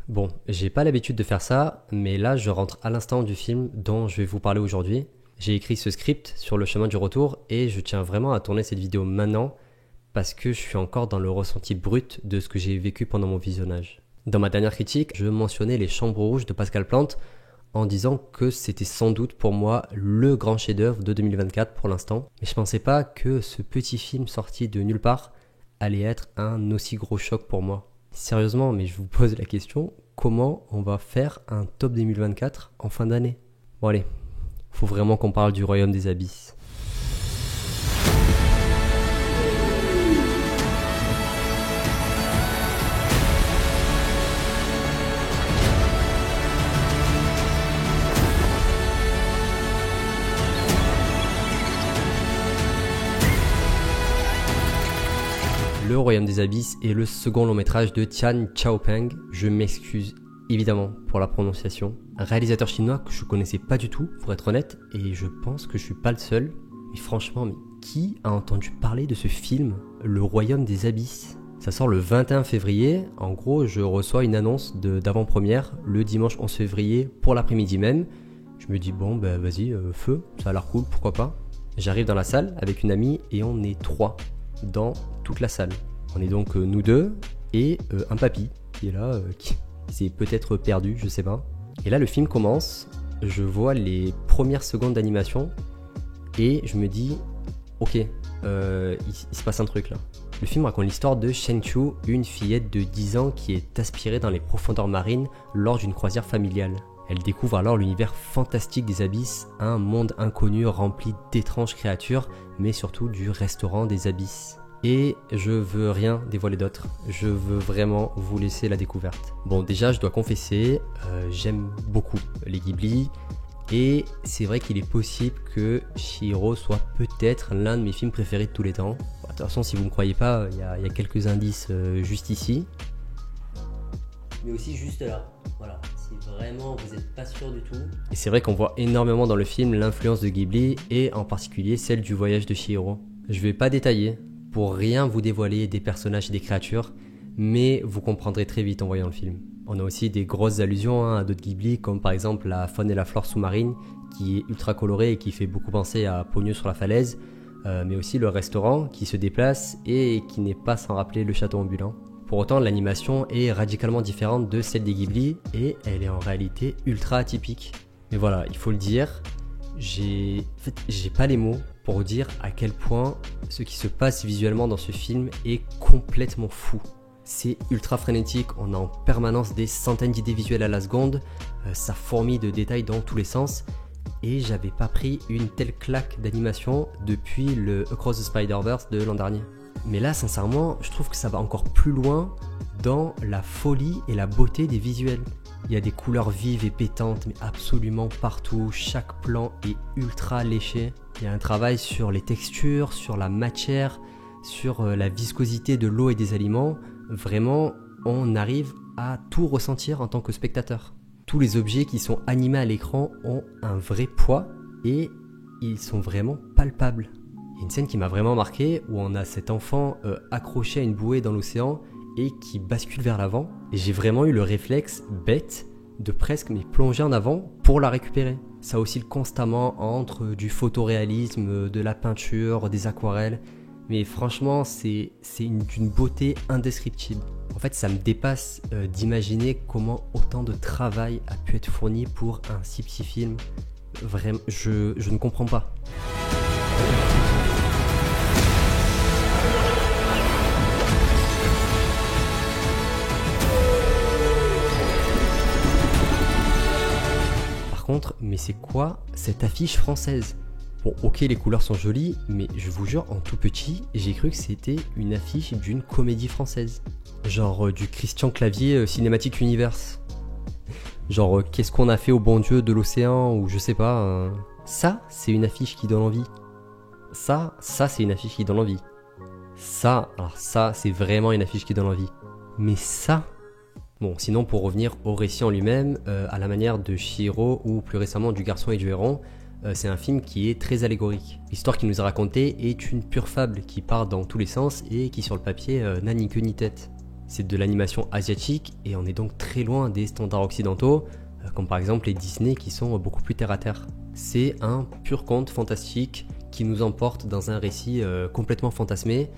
Bon, j'ai pas l'habitude de faire ça, mais là je rentre à l'instant du film dont je vais vous parler aujourd'hui. J'ai écrit ce script sur le chemin du retour et je tiens vraiment à tourner cette vidéo maintenant parce que je suis encore dans le ressenti brut de ce que j'ai vécu pendant mon visionnage. Dans ma dernière critique, je mentionnais Les Chambres Rouges de Pascal Plante en disant que c'était sans doute pour moi le grand chef-d'œuvre de 2024 pour l'instant. Mais je pensais pas que ce petit film sorti de nulle part allait être un aussi gros choc pour moi. Sérieusement, mais je vous pose la question, comment on va faire un top 2024 en fin d'année? Bon allez, faut vraiment qu'on parle du Royaume des Abysses. Le Royaume des Abysses est le second long métrage de Tian Xiaopeng. Je m'excuse évidemment pour la prononciation. Un réalisateur chinois que je connaissais pas du tout, pour être honnête, et je pense que je suis pas le seul. Mais franchement, qui a entendu parler de ce film, Le Royaume des Abysses? Ça sort le 21 février. En gros, je reçois une annonce d'avant-première le dimanche 11 février pour l'après-midi même. Je me dis bon, bah vas-y, feu, ça a l'air cool, pourquoi pas. J'arrive dans la salle avec une amie et on est 3 dans toute la salle. On est donc nous deux et un papy qui est là, qui s'est peut-être perdu, je sais pas. Et là le film commence, je vois les premières secondes d'animation et je me dis ok, il se passe un truc là. Le film raconte l'histoire de Shen Chu, une fillette de 10 ans qui est aspirée dans les profondeurs marines lors d'une croisière familiale. Elle découvre alors l'univers fantastique des abysses, un monde inconnu rempli d'étranges créatures, mais surtout du restaurant des abysses. Et je veux rien dévoiler d'autre, je veux vraiment vous laisser la découverte. Bon, déjà je dois confesser, j'aime beaucoup les Ghibli, et c'est vrai qu'il est possible que Chihiro soit peut-être l'un de mes films préférés de tous les temps. Bon, attention, si vous ne me croyez pas, il y a quelques indices juste ici. Mais aussi juste là, voilà, si vraiment vous n'êtes pas sûr du tout. Et c'est vrai qu'on voit énormément dans le film l'influence de Ghibli, et en particulier celle du voyage de Chihiro. Je vais pas détailler, pour rien vous dévoiler des personnages et des créatures, mais vous comprendrez très vite en voyant le film. On a aussi des grosses allusions à d'autres Ghibli, comme par exemple la faune et la flore sous-marine, qui est ultra colorée et qui fait beaucoup penser à Ponyo sur la falaise, mais aussi le restaurant qui se déplace et qui n'est pas sans rappeler le château ambulant. Pour autant, l'animation est radicalement différente de celle des Ghibli et elle est en réalité ultra atypique. Mais voilà, il faut le dire, j'ai pas les mots pour dire à quel point ce qui se passe visuellement dans ce film est complètement fou. C'est ultra frénétique, on a en permanence des centaines d'idées visuelles à la seconde, ça fourmille de détails dans tous les sens, et j'avais pas pris une telle claque d'animation depuis le Across the Spider-Verse de l'an dernier. Mais là, sincèrement, je trouve que ça va encore plus loin dans la folie et la beauté des visuels. Il y a des couleurs vives et pétantes, mais absolument partout. Chaque plan est ultra léché. Il y a un travail sur les textures, sur la matière, sur la viscosité de l'eau et des aliments. Vraiment, on arrive à tout ressentir en tant que spectateur. Tous les objets qui sont animés à l'écran ont un vrai poids et ils sont vraiment palpables. Il y a une scène qui m'a vraiment marqué où on a cet enfant accroché à une bouée dans l'océan et qui bascule vers l'avant. Et j'ai vraiment eu le réflexe bête de presque m'y plonger en avant pour la récupérer. Ça oscille constamment entre du photoréalisme, de la peinture, des aquarelles. Mais franchement, c'est d'une beauté indescriptible. En fait, ça me dépasse d'imaginer comment autant de travail a pu être fourni pour un si petit film. Vraiment, je ne comprends pas. Par contre, mais c'est quoi cette affiche française? Bon, ok, les couleurs sont jolies, mais je vous jure, en tout petit, j'ai cru que c'était une affiche d'une comédie française. Genre du Christian Clavier Cinématique Universe. Genre, qu'est-ce qu'on a fait au bon Dieu de l'océan, ou je sais pas. Ça, c'est une affiche qui donne envie. Ça, c'est une affiche qui donne envie. Ça, c'est vraiment une affiche qui donne envie. Mais ça... Bon, sinon, pour revenir au récit en lui-même, à la manière de Chihiro, ou plus récemment du Garçon et du Héron, c'est un film qui est très allégorique. L'histoire qui nous est racontée est une pure fable qui part dans tous les sens et qui sur le papier n'a ni queue ni tête. C'est de l'animation asiatique et on est donc très loin des standards occidentaux, comme par exemple les Disney qui sont beaucoup plus terre à terre. C'est un pur conte fantastique qui nous emporte dans un récit complètement fantasmé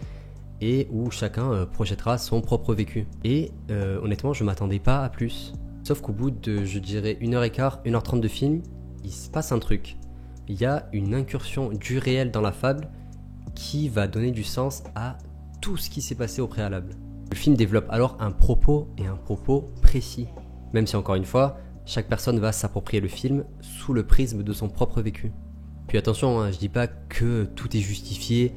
et où chacun projettera son propre vécu. Et honnêtement, je m'attendais pas à plus. Sauf qu'au bout de, je dirais, 1h15, 1h30 de film, il se passe un truc. Il y a une incursion du réel dans la fable qui va donner du sens à tout ce qui s'est passé au préalable. Le film développe alors un propos et un propos précis. Même si encore une fois, chaque personne va s'approprier le film sous le prisme de son propre vécu. Puis attention, hein, je dis pas que tout est justifié,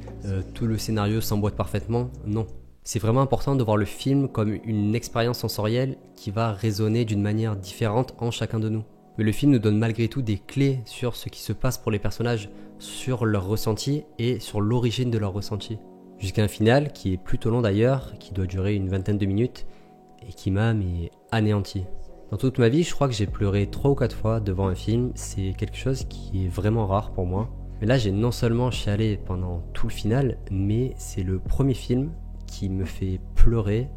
tout le scénario s'emboîte parfaitement, non. C'est vraiment important de voir le film comme une expérience sensorielle qui va résonner d'une manière différente en chacun de nous. Mais le film nous donne malgré tout des clés sur ce qui se passe pour les personnages, sur leur ressenti et sur l'origine de leur ressenti. Jusqu'à un final qui est plutôt long d'ailleurs, qui doit durer une vingtaine de minutes et qui m'a anéanti. Dans toute ma vie, je crois que j'ai pleuré 3 ou 4 fois devant un film, c'est quelque chose qui est vraiment rare pour moi. Mais là, j'ai non seulement chialé pendant tout le final, mais c'est le premier film qui me fait pleurer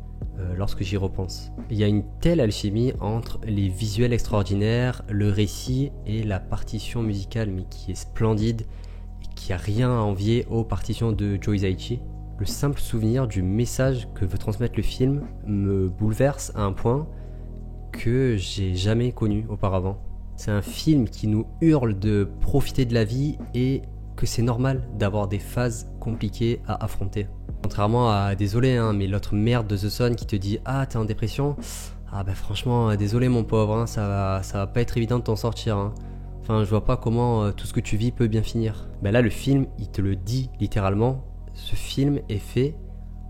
lorsque j'y repense. Il y a une telle alchimie entre les visuels extraordinaires, le récit et la partition musicale, mais qui est splendide et qui a rien à envier aux partitions de Joe Hisaishi. Le simple souvenir du message que veut transmettre le film me bouleverse à un point que j'ai jamais connu auparavant. C'est un film qui nous hurle de profiter de la vie et que c'est normal d'avoir des phases compliquées à affronter. Contrairement à, désolé, hein, mais l'autre merde de The Sun qui te dit « Ah, t'es en dépression ?» Ah bah franchement, désolé mon pauvre, hein, ça va pas être évident de t'en sortir. Hein. Enfin, je vois pas comment tout ce que tu vis peut bien finir. Bah là, le film, il te le dit littéralement. Ce film est fait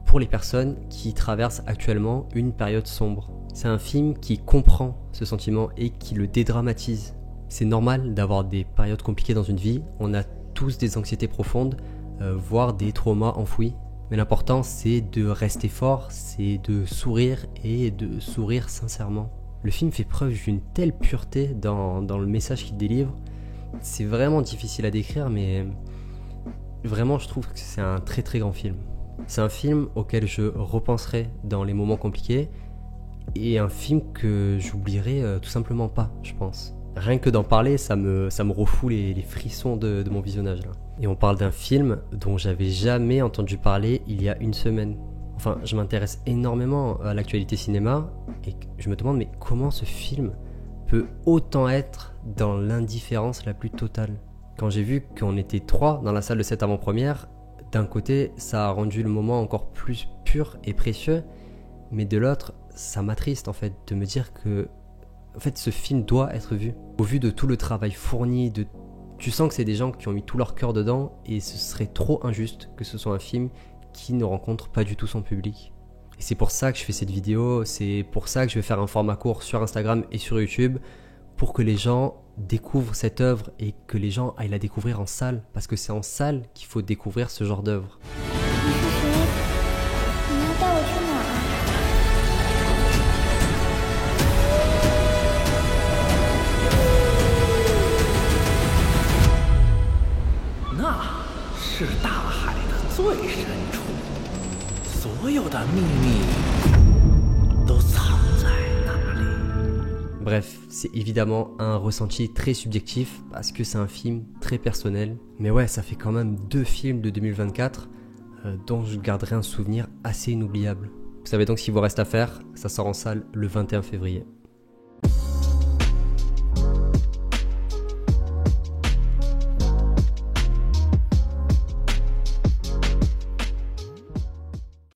pour les personnes qui traversent actuellement une période sombre. C'est un film qui comprend ce sentiment et qui le dédramatise. C'est normal d'avoir des périodes compliquées dans une vie. On a tous des anxiétés profondes, voire des traumas enfouis. Mais l'important, c'est de rester fort, c'est de sourire et de sourire sincèrement. Le film fait preuve d'une telle pureté dans le message qu'il délivre. C'est vraiment difficile à décrire, mais vraiment, je trouve que c'est un très très grand film. C'est un film auquel je repenserai dans les moments compliqués et un film que j'oublierai tout simplement pas, je pense. Rien que d'en parler, ça me refoule les frissons de mon visionnage là. Et on parle d'un film dont j'avais jamais entendu parler il y a une semaine. Enfin, je m'intéresse énormément à l'actualité cinéma et je me demande mais comment ce film peut autant être dans l'indifférence la plus totale. Quand j'ai vu qu'on était 3 dans la salle de cette avant-première, d'un côté ça a rendu le moment encore plus pur et précieux, mais de l'autre ça m'attriste en fait de me dire que en fait, ce film doit être vu. Au vu de tout le travail fourni, tu sens que c'est des gens qui ont mis tout leur cœur dedans et ce serait trop injuste que ce soit un film qui ne rencontre pas du tout son public. Et c'est pour ça que je fais cette vidéo, c'est pour ça que je vais faire un format court sur Instagram et sur YouTube pour que les gens découvrent cette œuvre et que les gens aillent la découvrir en salle parce que c'est en salle qu'il faut découvrir ce genre d'œuvre. Bref, c'est évidemment un ressenti très subjectif parce que c'est un film très personnel. Mais ouais, ça fait quand même 2 films de 2024 dont je garderai un souvenir assez inoubliable. Vous savez donc ce qu'il vous reste à faire, ça sort en salle le 21 février.